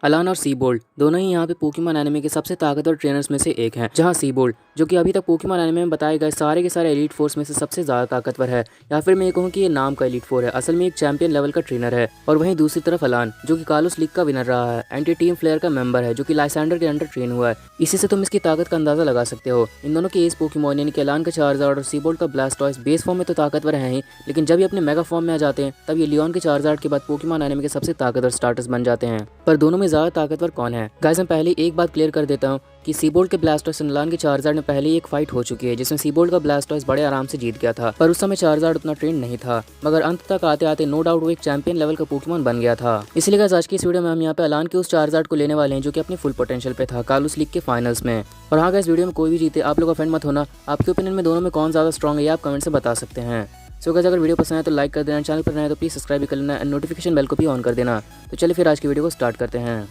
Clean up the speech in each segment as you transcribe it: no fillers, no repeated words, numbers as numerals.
अलान और सीबोल्ट दोनों ही यहाँ पे पोकेमॉन एनिमे के सबसे ताकतवर ट्रेनर्स में से एक हैं। जहाँ सीबोल्ट जो कि अभी तक पोकेमॉन एनिमे में बताए गए सारे के सारे एलीट फोर्स में से सबसे ज़्यादा ताकतवर है, या फिर मैं ये कहूँ कि ये नाम का एलीट फोर है, असल में एक चैंपियन लेवल का ट्रेनर है। और वहीं दूसरी तरफ अलान जो कि कालोस लीग का विनर रहा है, एंटी टीम फ्लेयर का मेंबर है, जो कि लाइसेंडर के अंडर ट्रेन हुआ है। इसी से तुम इसकी ताकत का अंदाजा लगा सकते हो। इन दोनों के एस पोकेमॉन यानी कि अलान का चार्जार्ड और सीबोल्ट का ब्लास्टॉयस बेस फॉर्म में तो ताकतवर है ही, लेकिन जब ये अपने मेगा फॉर्म में आ जाते हैं तब ये लियोन के चार्जार्ड के बाद पोकेमॉन एनिमे के सबसे ताकतवर स्टार्टर्स बन जाते हैं। पर दोनों में ज्यादा ताकतवर कौन है? गाइस मैं पहले एक बात क्लियर कर देता हूँ कि सीबोल्ट के ब्लास्टॉयस और अलान के चार्जार्ड में पहले ही एक फाइट हो चुकी है, जिसमें सीबोल्ट का ब्लास्टॉयस बड़े आराम से जीत गया था। पर उस समय चार्जार्ड उतना ट्रेंड नहीं था, मगर अंत तक आते आते नो डाउट वो एक चैंपियन लेवल का पोकेमॉन बन गया था। इसलिए गाइस आज की इस वीडियो में हम यहाँ पे अलान के उस चार्जार्ड को लेने वाले हैं जो कि अपने फुल पोटेंशियल पे था कालोस लीग के फाइनल्स में। और हाँ गाइस, वीडियो में कोई भी जीते आप लोग ऑफेंड मत होना। आपके ओपिनियन में दोनों में कौन ज्यादा स्ट्रॉन्ग है ये आप कमेंट से बता सकते हैं। सो गाइस अगर वीडियो पसंद है तो लाइक कर देना, चैनल पर नए तो प्लीज सब्सक्राइब भी कर लेना एंड नोटिफिकेशन बेल को भी ऑन कर देना। तो चलिए फिर आज की वीडियो को स्टार्ट करते हैं।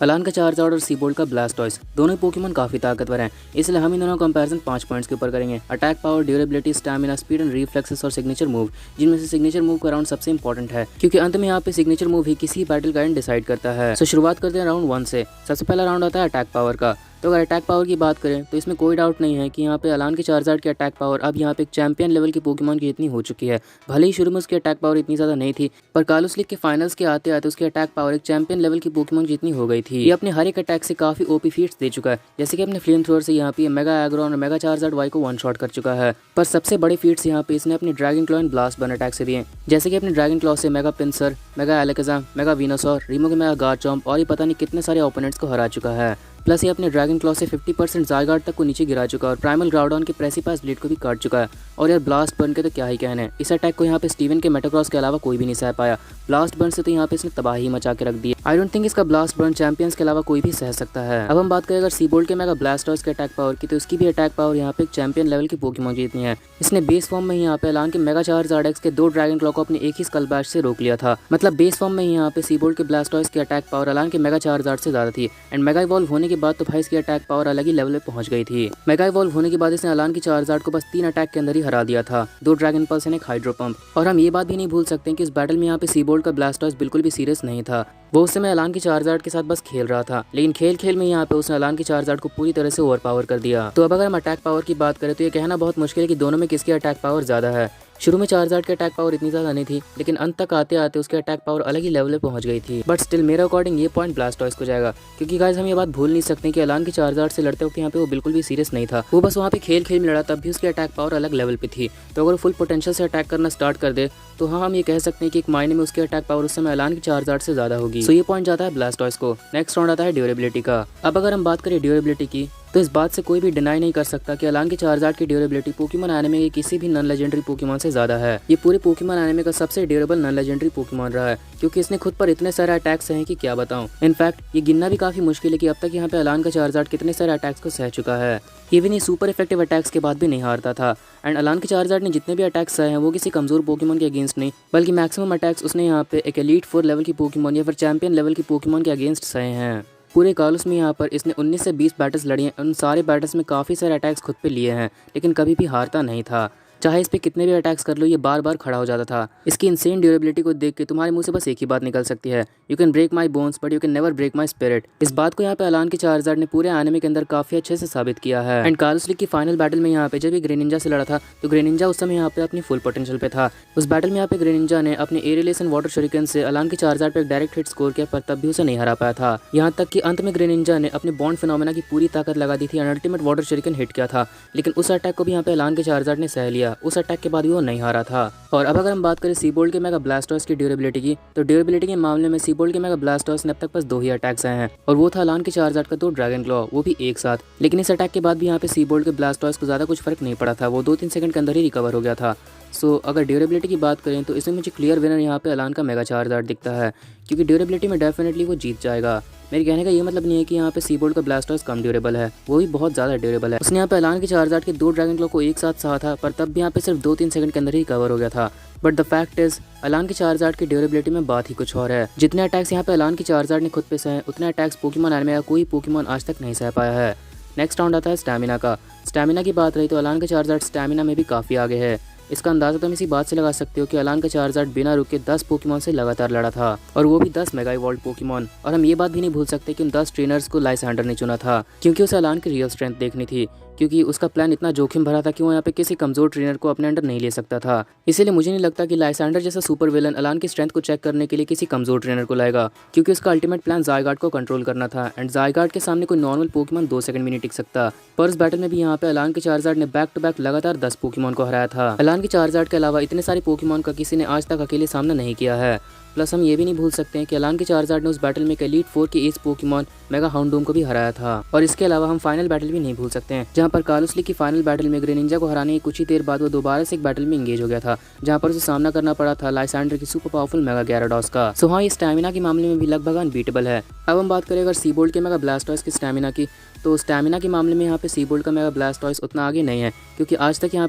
अलान का चार्जार्ड और सीबोल्ट का ब्लास्टॉयस दोनों पोकेमॉन काफी ताकतवर हैं, इसलिए हम इन दोनों का कंपैरिजन 5 पॉइंट्स के ऊपर करेंगे। Attack power, durability, stamina, speed and reflexes और सिग्नेचर मूव, जिनमें से सिग्नेचर मूव का राउंड सबसे इंपॉर्टेंट है, क्योंकि अंत में यहाँ पे सिग्नेचर मूव ही किसी बैटल का एंड डिसाइड करता है। तो शुरुआत करते हैं राउंड 1 से। सबसे पहला राउंड आता है अटैक पावर का। तो अगर अटैक पावर की बात करें तो इसमें कोई डाउट नहीं है कि यहाँ पे अलान के चार्जार्ड की अटैक पावर अब यहाँ पे एक चैंपियन लेवल की पोकेमॉन की जितनी हो चुकी है। भले ही शुरू में उसकी अटैक पावर इतनी ज्यादा नहीं थी, पर कालोस लीग के फाइनल्स के आते आते उसकी अटैक पावर एक चैंपियन लेवल की पोकेमॉन की जितनी हो गई थी। ये अपने हर एक अटैक से काफी ओपी फीट्स दे चुका है, जैसे कि अपने फ्लेम थ्रोअर से यहाँ पे मेगा एग्रॉन और मेगा चार्जार्ड वाई को वन शॉट कर चुका है। पर सबसे बड़े फीट्स यहाँ पे इसने अपने dragon claw and blast burn attack से दिए, जैसे कि अपने ड्रैगन क्लॉ से mega Pinsir, mega Alakazam, mega Venusaur, Remo के मेगा गार्चम्प और ये पता नहीं कितने सारे ओपोनेंट्स को हरा चुका है। प्लस ये अपने ड्रैगन क्लॉ से 50% ज़ायगार्ड तक को नीचे गिरा चुका है और प्राइमल ग्राउडॉन के प्रेसिपास ब्लेड को भी काट चुका है। और यार ब्लास्ट बर्न के तो क्या ही कहने, इस अटैक को यहाँ पे स्टीवन के मेटाक्रॉस के अलावा कोई भी नहीं सह पाया। ब्लास्ट बर्न से तो यहाँ पे इसने तबाही मचा के रख दी। आई डोंट थिंक इसका ब्लास्ट बर्न चैंपियंस के अलावा कोई भी सह सकता है। अब हम बात करें अगर सीबोल्ट के मेगा ब्लास्टॉयस के अटैक पावर की, तो उसकी भी अटैक पावर यहाँ पे एक चैंपियन लेवल की पोकेमॉन जितनी है। इसने बेस फॉर्म में यहाँ पे अलान के मेगा चार्जार्ड एक्स के 2 ड्रैगन क्लॉ को अपने एक ही स्कल बैश से रोक लिया था। मतलब बेस फॉर्म में यहाँ पे सीबोल्ट के ब्लास्टॉयस की अटैक पावर अलान के मेगा चार्जार्ड से ज्यादा थी, एंड मेगा इवॉल्व होने के बाद तो भाई इसकी अटैक पावर अलग ही लेवल पे पहुंच गई थी। मेगा इवॉल्व होने के बाद इसने अलान की चार्जार्ड को बस 3 अटैक के अंदर ही हरा दिया था, 2 ड्रैगन पल्स एंड एक हाइड्रो पंप। और हम ये बात भी नहीं भूल सकते कि इस बैटल में यहाँ पे सीबोल्ट का ब्लास्टॉयस बिल्कुल भी सीरियस नहीं था। वो उस समय अलान की चार्जार्ड के साथ बस खेल रहा था, लेकिन खेल खेल में यहाँ पे उसने अलान की चार्जार्ड को पूरी तरह से ओवरपावर कर दिया। तो अब अगर हम अटैक पावर की बात करें तो ये कहना बहुत मुश्किल है कि दोनों में किसकी अटैक पावर ज्यादा है। शुरू में चार्जार्ड की अटैक पावर इतनी ज्यादा नहीं थी, लेकिन अंत तक आते आते उसकी अटैक पावर अलग ही लेवल पे पहुंच गई थी। बट स्टिल मेरे अकॉर्डिंग ये पॉइंट ब्लास्टॉयस को जाएगा, क्योंकि गाइस हम ये बात भूल नहीं सकते कि अलान की चार्जार्ड से लड़ते वक्त यहाँ पे वो बिल्कुल भी सीरियस नहीं था। वो बस वहाँ पे खेल खेल में लड़ा, तब भी उसकी अटैक पावर अलग लेवल पे थी। तो अगर फुल पोटेंशियल से अटैक करना स्टार्ट कर दे तो हाँ हम ये कह सकते हैं कि एक मायने में उसकी अटैक पावर उस समय अलान की चार्जार्ड से ज्यादा होगी। तो ये पॉइंट जाता है ब्लास्टॉयस को। नेक्स्ट राउंड आता है ड्यूरेबिलिटी का। अब अगर हम बात करें ड्यूरेबिलिटी की, तो इस बात से कोई भी डिनाई नहीं कर सकता कि अलान के चार्जार्ड की ड्यूरेबिलिटी पोकेमॉन एनिमे के किसी भी नॉन लेजेंडरी पोकेमॉन से ज्यादा है। ये पूरे पोकेमॉन एनिमे का सबसे ड्यूरेबल नॉन लेजेंडरी पोकेमॉन रहा है, क्योंकि इसने खुद पर इतने सारे अटैक्स हैं कि क्या बताऊं। इनफैक्ट ये गिनना भी काफी मुश्किल है कि अब तक यहाँ पे अलान का चार्जार्ड कितने सारे अटैक्स को सह चुका है। इवन ये सुपर इफेक्टिव अटैक्स के बाद भी नहीं हारता था। एंड अलान के चार्जार्ड ने जितने भी अटैक्स सहे हैं वो किसी कमजोर पोकेमॉन के अगेंस्ट नहीं, बल्कि मैक्सिमम अटैक्स उसने यहाँ पे एक एलीट 4 लेवल की पोकेमॉन या फिर चैंपियन लेवल की पोकेमॉन के अगेंस्ट सहे हैं। पूरे कालोस में यहाँ पर इसने 19 से 20 बैटल्स लड़ी हैं। उन सारे बैटल्स में काफ़ी सारे अटैक्स खुद पे लिए हैं, लेकिन कभी भी हारता नहीं था। चाहे इस पे कितने भी अटैक्स कर लो ये बार बार खड़ा हो जाता था। इसकी इंसेन ड्यूरेबिलिटी को देख के तुम्हारे मुंह से बस एक ही बात निकल सकती है, you can break my bones but you can never break my spirit. इस बात को यहाँ पे अलान के चार्जार्ड ने पूरे एनिमे के अंदर काफी अच्छे से साबित किया है। एंड कालोस लीग की फाइनल बैटल में यहाँ पे जब ये ग्रेनिंजा से लड़ा था तो ग्रेनिंजा उस समय यहाँ पे अपनी फुल पोटेंशियल पे था। उस बैटल में यहाँ पे ग्रेनिंजा ने अपने एरियलेस एंड वाटर शuriken से अलान के चार्जार्ड पे एक डायरेक्ट हिट स्कोर किया, पर तब भी उसे नहीं हरा पाया था। यहाँ तक कि अंत में ग्रेनिंजा ने अपने बॉन्ड फिनोमेना की पूरी ताकत लगा दी थी, अल्टीमेट वाटर शuriken हिट किया था, लेकिन उस अटैक को भी यहाँ पे अलान के चार्जार्ड ने सह लिया। उस अटैक के बाद वो नहीं हारा था। और अब अगर हम बात करें सीबोल्ट के मेगा ब्लास्टॉयस की ड्यूरेबिलिटी की, तो ड्यूरेबिलिटी के मामले में सीबोल्ट के मेगा ब्लास्टॉयस ने अब तक बस 2 ही अटैक्स आए हैं, और वो था अलान के चार्जार्ड का 2 ड्रैगन क्लॉ, वो भी एक साथ। लेकिन इस अटैक के बाद भी यहाँ पे सीबोल्ट के ब्लास्टॉयस को ज्यादा कुछ फर्क नहीं पड़ा था, वो 2-3 सेकंड के अंदर ही रिकवर हो गया था। सो अगर ड्यूरेबिलिटी की बात करें तो इसमें मुझे क्लियर विनर यहाँ पे अलान का मेगा चार्जार्ड दिखता है, क्योंकि ड्यूरेबिलिटी में डेफिनेटली वो जीत जाएगा। मेरे कहने का ये मतलब नहीं है कि यहाँ पे सीबोल्ट का ब्लास्टॉयस कम ड्यूरेबल है, वो भी बहुत ज़्यादा ड्यूरेबल है। उसने यहाँ पे अलान के चार्जार्ड के 2 ड्रैगन क्लॉ को एक साथ सहा था, पर तब भी यहाँ पे सिर्फ 2-3 सेकंड के अंदर ही कवर हो गया था। बट द फैक्ट इज अलान के चार्जार्ड की ड्यूरेबिलिटी में बात ही कुछ और है। जितने अटैक्स यहाँ पे अलान के चार्जार्ड ने खुद पे सहे, उतने अटैक्स पोकेमॉन एनिमे का कोई पोकेमॉन आज तक नहीं सह पाया है। नेक्स्ट राउंड आता है स्टैमिना का। स्टैमिना की बात रही तो अलान का चार्जार्ड स्टैमिना में भी काफ़ी आगे है। इसका अंदाजा तो हम इसी बात से लगा सकते हो कि अलान का चार्जर्ड बिना रुके 10 पोकेमॉन से लगातार लड़ा था, और वो भी 10 मेगा इवॉल्व पोकेमॉन। और हम ये बात भी नहीं भूल सकते कि उन 10 ट्रेनर्स को लाइसेंडर ने चुना था, क्योंकि उसे अलान की रियल स्ट्रेंथ देखनी थी, क्योंकि उसका प्लान इतना जोखिम भरा था कि वो यहाँ पे किसी कमजोर ट्रेनर को अपने अंडर नहीं ले सकता था। इसीलिए मुझे नहीं लगता कि लाइसेंडर जैसा सुपर विलन अलान की स्ट्रेंथ को चेक करने के लिए किसी कमजोर ट्रेनर को लाएगा, क्योंकि उसका अल्टीमेट प्लान ज़ायगार्ड को कंट्रोल करना था, एंड ज़ायगार्ड के सामने कोई नॉर्मल पोकेमॉन 2 सेकंड भी नहीं टिक सकता। फर्स्ट बैटल में भी यहाँ पे अलान के चार्जर्ड ने बैक टू बैक लगातार 10 पोकेमॉन को हराया था। अलान के चार्जर्ड के अलावा इतने सारे पोकेमॉन का किसी ने आज तक अकेले सामना नहीं किया है। प्लस हम ये भी नहीं भूल सकते हैं कि अलान के चार्जर्ड ने उस बैटल में एलीट 4 के एज पोकेमॉन मेगा हाउंडूम को भी हराया था। और इसके अलावा हम फाइनल बैटल भी नहीं भूल सकते हैं, जहां पर कार्लोसली की फाइनल बैटल में ग्रेनिंजा को हराने की कुछ ही देर बाद वो दोबारा से एक बैटल में एंगेज हो गया था, जहां पर उसे सामना करना पड़ा था लाइसेंडर की सुपर पावरफुल मेगा gyarados का। सो हाँ, ये स्टैमिना के मामले में भी लगभग अनबीटेबल है। अब हम बात करें अगर सीबोल्ट के मेगा ब्लास्टॉयस की स्टैमिना की, तो स्टैमिना के मामले में यहाँ पे सीबोल्ट का मेगा ब्लास्टॉयस उतना आगे नहीं है, क्योंकि आज तक यहाँ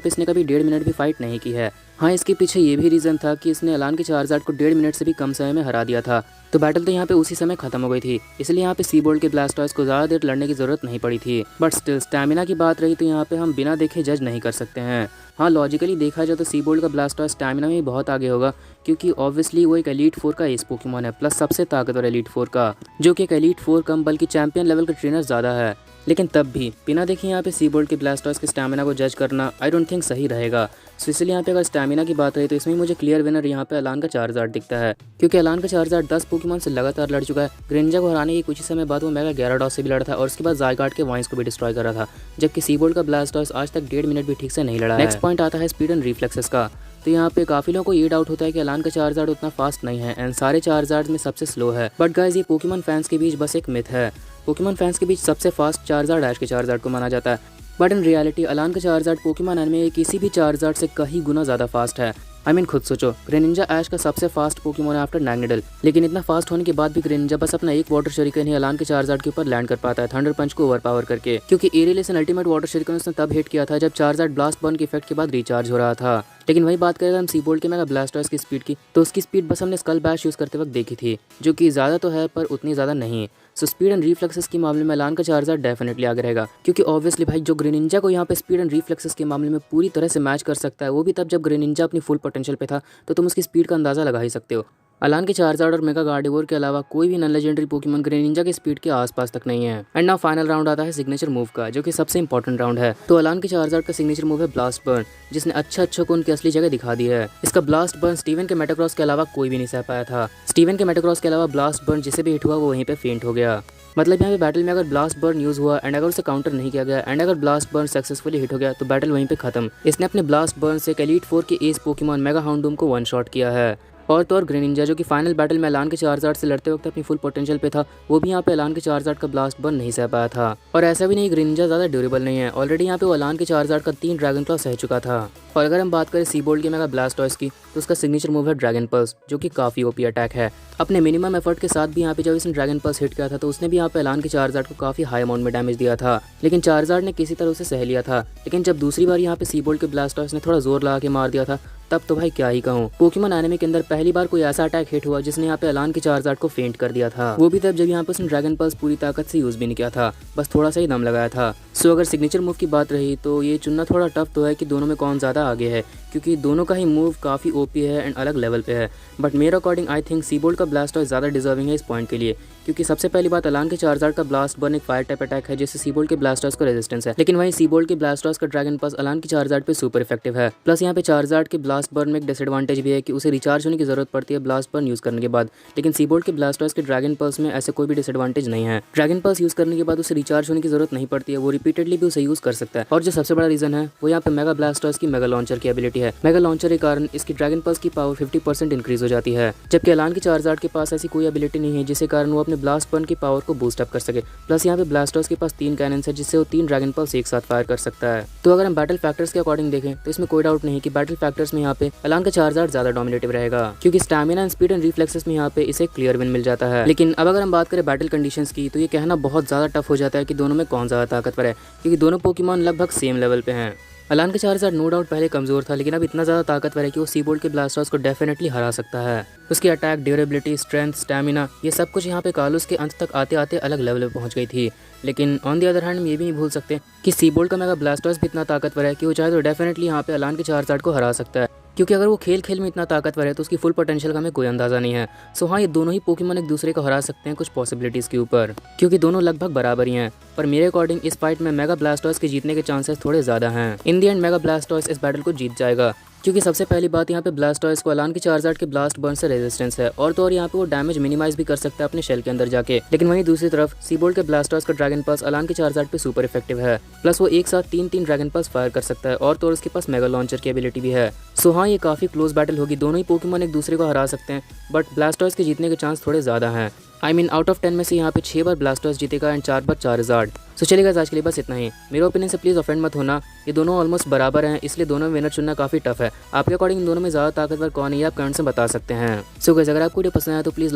पे इसने कभी 1.5 मिनट भी फाइट नहीं की है। हाँ, इसके पीछे ये भी रीज़न था कि इसने अलान के चार्जर्ड को 1.5 मिनट से भी कम समय में हरा दिया था, तो बैटल तो यहाँ पे उसी समय खत्म हो गई थी। इसलिए यहाँ पे सीबोल्ट के ब्लास्टॉयस को ज़्यादा देर लड़ने की ज़रूरत नहीं पड़ी थी। बट स्टिल स्टैमिना की बात रही तो यहाँ पे हम बिना देखे जज नहीं कर सकते हैं। हाँ, लॉजिकली देखा जाए तो सीबोल्ट का ब्लास्टॉयस स्टैमिना में बहुत आगे होगा, क्योंकि ऑब्वियसली वो एक एलीट 4 का एस पोकेमॉन है, प्लस सबसे ताकतवर एलीट 4 का, जो कि एक एलीट 4 कम बल्कि चैंपियन लेवल का ट्रेनर ज़्यादा है। लेकिन तब भी बिना देखे यहाँ पे सीबोल्ट के ब्लास्टॉयस के स्टैमिना को जज करना आई डोंट थिंक सही रहेगा। सो इसलिए यहाँ पे अगर स्टैमिना की बात रही तो इसमें मुझे क्लियर विनर यहाँ पे अलान का चार्जर्ड दिखता है, क्योंकि अलान का चार्जर्ड 10 पोकेमॉन से लगातार लड़ चुका है। ग्रेनिंजा को हराने के कुछ ही समय बाद वो मेगा gyarados से भी लड़ा था, और उसके बाद ज़ायगार्ड के वॉइस को भी डिस्ट्रॉय कर रहा था, जबकि सीबोल्ट का ब्लास्टॉयस आज तक 1.5 मिनट भी ठीक से नहीं लड़ा है। नेक्स्ट पॉइंट आता है स्पीड एंड रिफ्लेक्सेस का। तो यहाँ पे काफी लोगों को ये डाउट होता है कि अलान का चार्जर्ड उतना फास्ट नहीं है एंड सारे चार्जर्ड में सबसे स्लो है। बट गाइस, ये पोकेमॉन फैंस के बीच बस एक मिथ है। पोकेमॉन फैंस के बीच सबसे फास्ट चार्जर्ड ऐश के चार्जर्ड को माना जाता है, बट इन रियलिटी अलान का चार्जर्ड पोकेमॉन एनिमे में किसी भी चार्जर्ड से कई गुना ज़्यादा फास्ट है। खुद सोचो, ग्रेनिंजा ऐश का सबसे फास्ट पोकेमॉन है आफ्टर मैग्नेटल, लेकिन इतना फास्ट होने के बाद भी ग्रेनिंजा बस अपना एक वाटर शuriken ही अलान के चार्जर्ड के ऊपर लैंड कर पाता है थंडर पंच को ओवरपावर करके, क्योंकि एरियलिस अल्टीमेट वाटर शuriken उसने तब हिट किया था जब चार्जर्ड ब्लास्ट बर्न के इफेक्ट के बाद रिचार्ज हो रहा था। लेकिन वही बात करें हम सीबोल्ट के मेगा ब्लास्टॉयस की स्पीड की, तो उसकी स्पीड बस हमने स्कल बैश यूज़ करते वक्त देखी थी, जो कि ज़्यादा तो है पर उतनी ज़्यादा नहीं। सो स्पीड एंड रिफ्लेक्सेस के मामले में अलान का चार्जर डेफिनेटली आगे रहेगा, क्योंकि ऑब्वियसली भाई जो ग्रेनिंजा को यहाँ पे स्पीड एंड रिफ्लेक्सेस के मामले में पूरी तरह से मैच कर सकता है, वो भी तब जब ग्रेनिंजा अपनी फुल पोटेंशियल पे था, तो तुम उसकी स्पीड का अंदाज़ा लगा ही सकते हो। अलान के चार्जर्ड और मेगा गार्डिवोर के अलावा कोई भी नॉन लेजेंडरी पोकेमॉन ग्रेनिंजा की स्पीड के आसपास तक नहीं है। एंड नाउ फाइनल राउंड आता है सिग्नेचर मूव का, जो कि सबसे इंपॉर्टेंट राउंड है। तो अलान के चार्जर्ड का सिग्नेचर मूव है ब्लास्ट बर्न, जिसने अच्छा को उनकी असली जगह दिखा दी है। इसका ब्लास्ट बर्न स्टीवन के मेटाक्रॉस के अलावा कोई भी नहीं सह पाया था। स्टीवन के मेटाक्रॉस के अलावा ब्लास्ट बर्न जिसे भी हिट हुआ वो वहीं पे फेंट हो गया। मतलब यहाँ पे बैटल में अगर ब्लास्ट बर्न यूज हुआ एंड अगर उसे काउंटर नहीं किया गया एंड अगर ब्लास्ट बर्न सक्सेसफुली हिट हो गया तो बैटल वहीं पे खत्म। इसने अपने ब्लास्ट बर्न से एलीट 4 के एज पोकेमॉन मेगा हाउंडूम को वन शॉट किया है। और तो और ग्रेनिंजा, जो कि फाइनल बैटल में अलान के चार्जर्ड से लड़ते वक्त अपनी फुल पोटेंशियल पे था, वो भी यहाँ पे अलान के चार्जर्ड का ब्लास्ट बर्न नहीं सह पाया था। और ऐसा भी नहीं ग्रेनिंजा ज़्यादा ड्यूरेबल नहीं है, ऑलरेडी यहाँ पे वो अलान के चार्जर्ड का 3 ड्रैगन क्लॉ सह चुका था। और अगर हम बात करें सीबोल्ट के मेगा ब्लास्टॉयस की, तो उसका सिग्नेचर मूव है ड्रैगन पल्स, जो कि काफ़ी ओपी अटैक है। अपने मिनिमम एफर्ट के साथ भी यहाँ पे जब इसने ड्रैगन पल्स हिट किया था तो उसने भी यहाँ पे अलान के चार्जर्ड को काफ़ी हाई अमाउंट में डैमेज दिया था, लेकिन चार्जर्ड ने किसी तरह उसे सह लिया था। लेकिन जब दूसरी बार यहाँ पे सीबोल्ट के ब्लास्टॉयस ने थोड़ा जोर लगा के मार दिया था, तब तो भाई क्या ही कहूँ। पोकेमॉन एनिमे के अंदर पहली बार कोई ऐसा अटैक हिट हुआ जिसने यहाँ पे अलान के चार्जर्ड को फेंट कर दिया था, वो भी तब जब यहाँ पे उसने ड्रैगन पल्स पूरी ताकत से यूज भी नहीं किया था, बस थोड़ा सा ही दम लगाया था। सो अगर सिग्नेचर मूव की बात रही तो ये चुनना थोड़ा टफ तो है कि दोनों में कौन ज़्यादा आगे है, क्योंकि दोनों का ही मूव काफ़ी ओपी है एंड अलग लेवल पे है। बट मेरे अकॉर्डिंग आई थिंक सीबोल्ट का ब्लास्टॉयस ज़्यादा डिजर्विंग है इस पॉइंट के लिए, क्योंकि सबसे पहली बात अलान के चार्जर्ड का ब्लास्ट बर्न एक फायर टाइप अटैक है जिससे सीबोल्ट के ब्लास्टॉयस को रेजिस्टेंस है, लेकिन वहीं सीबोल्ट के ब्लास्टॉयस का ड्रैगन पल्स अलान के चार्जर्ड पे सुपर इफेक्टिव है। प्लस यहाँ पे चार्जर्ड के ब्लास्ट बर्न में एक डिसएडवांटेज भी है कि उसे रिचार्ज होने की जरूरत पड़ती है ब्लास्ट बर्न यूज करने के बाद, लेकिन सीबोल्ट के ब्लास्टॉयस के ड्रैगन पल्स में ऐसे कोई भी डिसएडवांटेज नहीं है। ड्रैगन पल्स यूज करने के बाद उसे रिचार्ज होने की जरूरत नहीं पड़ती है, वो रिपीटेडली भी उसे यूज कर सकता है। और जो सबसे बड़ा रीजन है वो यहाँ पे मेगा ब्लास्टॉयस की मेगा लॉन्चर की एबिलिटी है। मेगा लॉन्चर के कारण इसकी ड्रैगन पल्स की पावर 50% इंक्रीज हो जाती है, जबकि अलान के चार्जर्ड के पास ऐसी कोई एबिलिटी नहीं है जिसके कारण वो अपने ब्लास्ट बर्न की पावर को बूस्ट अप कर सके। प्लस यहाँ पे ब्लास्टॉयस के पास 3 कैनन्स है जिससे वो 3 ड्रैगन पल्स एक साथ फायर कर सकता है। तो अगर हम बैटल फैक्टर्स के अकॉर्डिंग देखें तो इसमें कोई डाउट नहीं कि बैटल फैक्टर्स में यहाँ पे अलान का चार्जर्ड ज्यादा डोमिनेटिव रहेगा, क्योंकि stamina and speed and reflexes में यहाँ पे इसे क्लियर विन मिल जाता है। लेकिन अब अगर हम बात करें बैटल कंडीशंस की, तो ये कहना बहुत ज्यादा टफ हो जाता है कि दोनों में कौन ज्यादा ताकतवर है, क्योंकि दोनों पोकेमॉन लगभग सेम लेवल पे हैं। अलान के चार्जर नो डाउट पहले कमज़ोर था, लेकिन अब इतना ज़्यादा ताकतवर है कि वो सीबोल्ट के ब्लास्टर्स को डेफिनेटली हरा सकता है। उसकी अटैक, ड्यूरेबिलिटी, स्ट्रेंथ, स्टैमिना, ये सब कुछ यहाँ पे कालूस के अंत तक आते आते अलग लेवल पे पहुँच गई थी। लेकिन ऑन दी अदर हैंड हम ये भी नहीं भूल सकते कि सीबोल्ट का मेगा ब्लास्टर्स भी इतना ताकतवर है कि वो चाहे तो डेफिनेटली यहाँ पे अलान के चार्जर को हरा सकता है, क्योंकि अगर वो खेल खेल में इतना ताकतवर है तो उसकी फुल पोटेंशियल का हमें कोई अंदाज़ा नहीं है। सो हाँ, ये दोनों ही पोकेमॉन एक दूसरे को हरा सकते हैं कुछ पॉसिबिलिटीज़ के ऊपर, क्योंकि दोनों लगभग बराबर ही हैं। पर मेरे अकॉर्डिंग इस फाइट में मेगा ब्लास्टर्स के जीतने के चांसेस थोड़े ज़्यादा हैं। इन दी एंड मेगा ब्लास्टर्स इस बैटल को जीत जाएगा, क्योंकि सबसे पहली बात यहाँ पे ब्लास्टर्स को अलान के चार्जर के ब्लास्ट बर्न से रेजिस्टेंस है, और तो और यहाँ पे वो डैमेज मिनिमाइज भी कर सकता है अपने शेल के अंदर जाके। लेकिन वहीं दूसरी तरफ सीबोल्ट के ब्लास्टर्स का ड्रैगन पल्स अलान के चार्जर पे सुपर इफेक्टिव है, प्लस वो एक साथ तीन ड्रैगन पल्स फायर कर सकता है, और तो और उसके पास मेगा लॉन्चर की एबिलिटी भी है। सो हाँ, ये काफ़ी क्लोज बैटल होगी, दोनों ही पोकेमॉन एक दूसरे को हरा सकते हैं, बट ब्लास्टर्स के जीतने के चांस थोड़े ज़्यादा हैं। आई मीन आउट ऑफ 10 में से यहाँ पे 6 बार ब्लास्टर्स जीतेगा एंड 4 बार चार्जार्ड। सो चलिए गाइस, आज के लिए बस इतना ही। मेरे ओपिनियन से प्लीज़ ऑफेंड मत होना, ये दोनों ऑलमोस्ट बराबर हैं, इसलिए दोनों में विनर चुनना काफ़ी टफ है। आपके अकॉर्डिंग इन दोनों में ज़्यादा ताकतवर कौन है, आप कमेंट्स में बता सकते हैं। सो गाइस, अगर आपको वीडियो पसंद आया तो प्लीज़